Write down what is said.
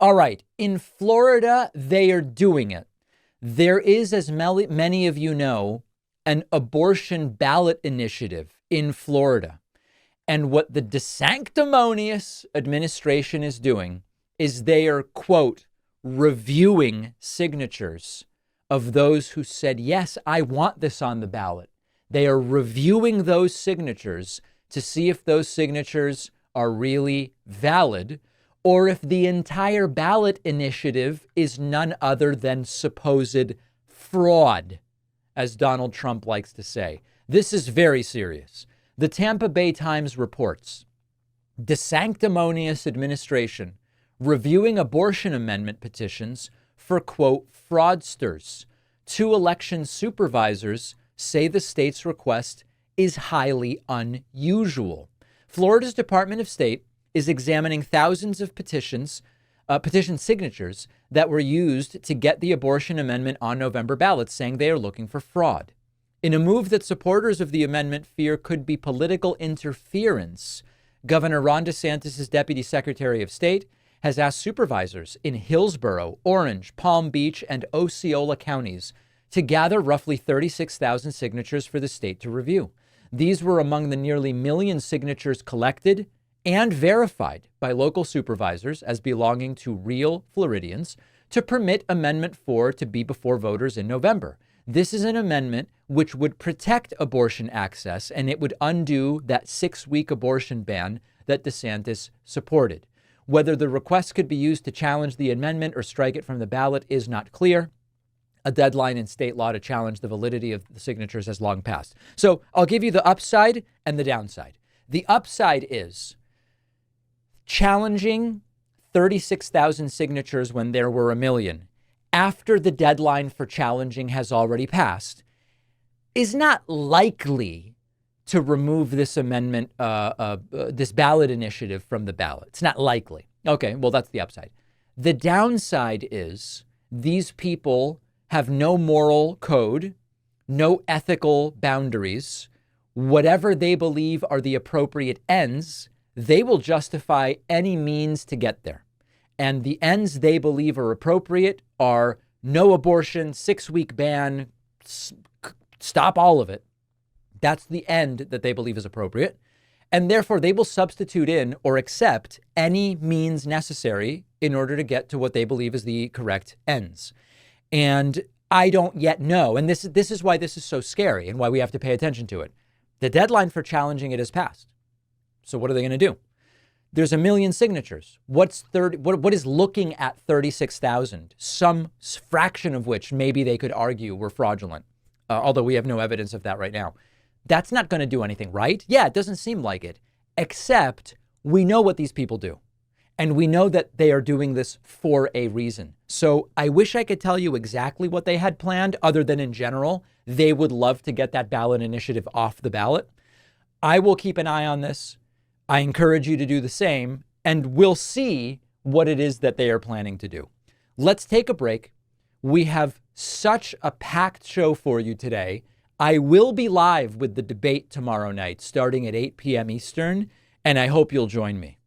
All right. In Florida, they are doing it. There is, as many of you know, an abortion ballot initiative in Florida. And what the DeSanctimonious administration is doing is they are, quote, reviewing signatures of those who said, yes, I want this on the ballot. They are reviewing those signatures to see if those signatures are really valid, or if the entire ballot initiative is none other than supposed fraud, as Donald Trump likes to say. This is very serious. The Tampa Bay Times reports, DeSanctimonious administration reviewing abortion amendment petitions for, quote, fraudsters. 2 election supervisors say the state's request is highly unusual. Florida's Department of State is examining thousands of petition signatures that were used to get the abortion amendment on November ballots, saying they are looking for fraud. In a move that supporters of the amendment fear could be political interference, Governor Ron DeSantis' Deputy Secretary of State has asked supervisors in Hillsborough, Orange, Palm Beach, and Osceola counties to gather roughly 36,000 signatures for the state to review. These were among the nearly 1 million signatures collected and verified by local supervisors as belonging to real Floridians to permit Amendment 4 to be before voters in November. This is an amendment which would protect abortion access, and it would undo that 6-week abortion ban that DeSantis supported. Whether the request could be used to challenge the amendment or strike it from the ballot is not clear. A deadline in state law to challenge the validity of the signatures has long passed. So I'll give you the upside and the downside. The upside is challenging 36,000 signatures when there were 1 million after the deadline for challenging has already passed is not likely to remove this amendment, this ballot initiative from the ballot. It's not likely. Okay, well, that's the upside. The downside is these people have no moral code, no ethical boundaries. Whatever they believe are the appropriate ends, they will justify any means to get there. And the ends they believe are appropriate are no abortion, 6-week ban, stop all of it. That's the end that they believe is appropriate. And therefore, they will substitute in or accept any means necessary in order to get to what they believe is the correct ends. And I don't yet know. And this is why this is so scary and why we have to pay attention to it. The deadline for challenging it has passed. So what are they going to do? There's 1 million signatures. What is looking at 36,000? Some fraction of which maybe they could argue were fraudulent, although we have no evidence of that right now. That's not going to do anything, right? Yeah, it doesn't seem like it, except we know what these people do. And we know that they are doing this for a reason. So I wish I could tell you exactly what they had planned, other than in general, they would love to get that ballot initiative off the ballot. I will keep an eye on this. I encourage you to do the same, and we'll see what it is that they are planning to do. Let's take a break. We have such a packed show for you today. I will be live with the debate tomorrow night, starting at 8 p.m. Eastern, and I hope you'll join me.